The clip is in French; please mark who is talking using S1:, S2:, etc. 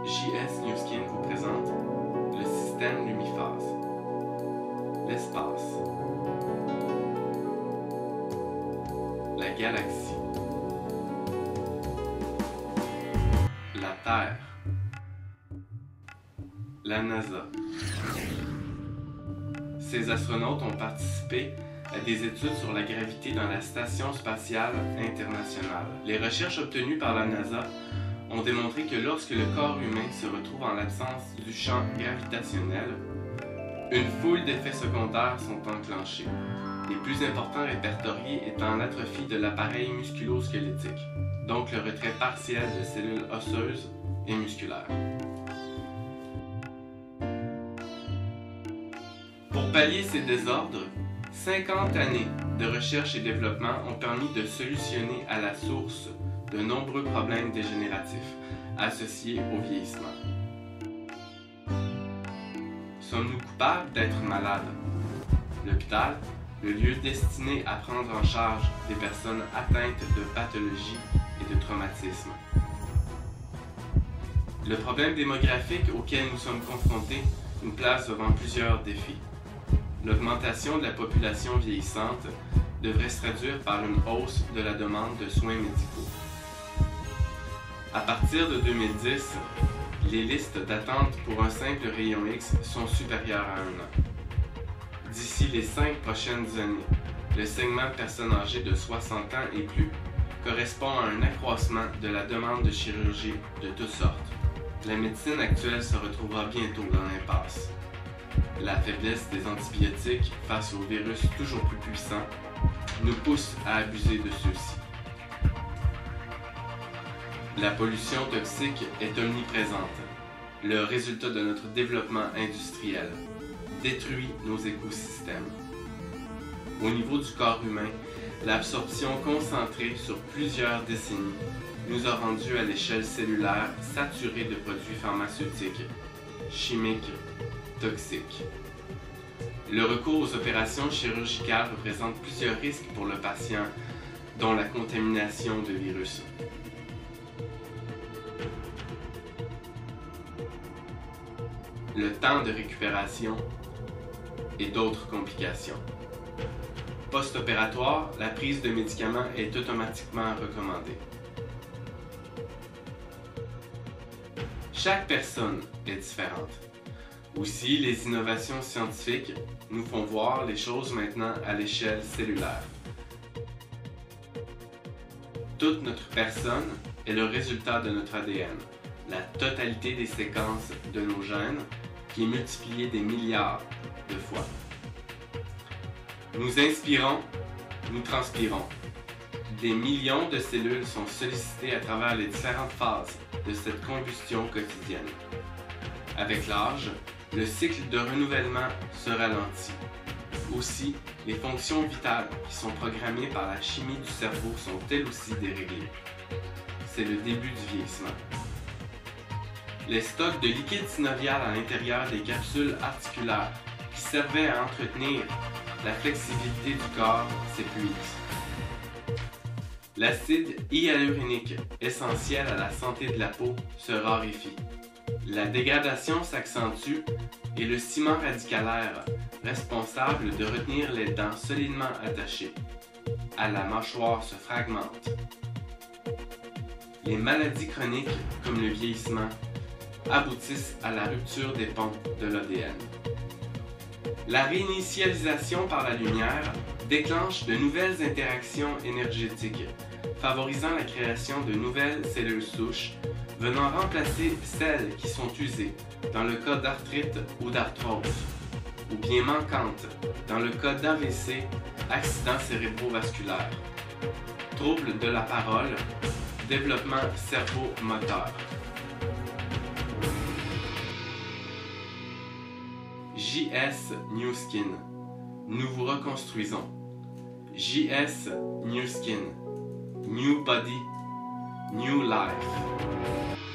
S1: JS New Skin vous présente le système Lumiphase, l'espace, la galaxie, la Terre, la NASA. Ces astronautes ont participé à des études sur la gravité dans la Station spatiale internationale. Les recherches obtenues par la NASA ont démontré que lorsque le corps humain se retrouve en l'absence du champ gravitationnel, une foule d'effets secondaires sont enclenchés, les plus importants répertoriés étant l'atrophie de l'appareil musculo-squelettique, donc le retrait partiel de cellules osseuses et musculaires. Pour pallier ces désordres, 50 années de recherche et développement ont permis de solutionner à la source de nombreux problèmes dégénératifs associés au vieillissement. Sommes-nous coupables d'être malades? L'hôpital, le lieu destiné à prendre en charge des personnes atteintes de pathologies et de traumatismes. Le problème démographique auquel nous sommes confrontés nous place devant plusieurs défis. L'augmentation de la population vieillissante devrait se traduire par une hausse de la demande de soins médicaux. À partir de 2010, les listes d'attente pour un simple rayon X sont supérieures à 1 an. D'ici les 5 prochaines années, le segment de personnes âgées de 60 ans et plus correspond à un accroissement de la demande de chirurgie de toutes sortes. La médecine actuelle se retrouvera bientôt dans l'impasse. La faiblesse des antibiotiques face aux virus toujours plus puissants nous pousse à abuser de ceux-ci. La pollution toxique est omniprésente, le résultat de notre développement industriel détruit nos écosystèmes. Au niveau du corps humain, l'absorption concentrée sur plusieurs décennies nous a rendus à l'échelle cellulaire saturés de produits pharmaceutiques, chimiques, toxiques. Le recours aux opérations chirurgicales représente plusieurs risques pour le patient, dont la contamination de virus. Le temps de récupération et d'autres complications. Post-opératoire, la prise de médicaments est automatiquement recommandée. Chaque personne est différente. Aussi, les innovations scientifiques nous font voir les choses maintenant à l'échelle cellulaire. Toute notre personne est le résultat de notre ADN, la totalité des séquences de nos gènes qui est multipliée des milliards de fois. Nous inspirons, nous transpirons. Des millions de cellules sont sollicitées à travers les différentes phases de cette combustion quotidienne. Avec l'âge, le cycle de renouvellement se ralentit. Aussi, les fonctions vitales qui sont programmées par la chimie du cerveau sont elles aussi déréglées. C'est le début du vieillissement. Les stocks de liquide synovial à l'intérieur des capsules articulaires qui servaient à entretenir la flexibilité du corps s'épuisent. L'acide hyaluronique, essentiel à la santé de la peau, se raréfie. La dégradation s'accentue et le ciment radicalaire, responsable de retenir les dents solidement attachées à la mâchoire, se fragmente. Les maladies chroniques, comme le vieillissement, aboutissent à la rupture des ponts de l'ADN. La réinitialisation par la lumière déclenche de nouvelles interactions énergétiques, favorisant la création de nouvelles cellules souches venant remplacer celles qui sont usées dans le cas d'arthrite ou d'arthrose, ou bien manquantes dans le cas d'AVC, accident cérébrovasculaire, troubles de la parole, développement cerveau-moteur. JS New Skin. Nous vous reconstruisons. JS New Skin. New Body. New Life.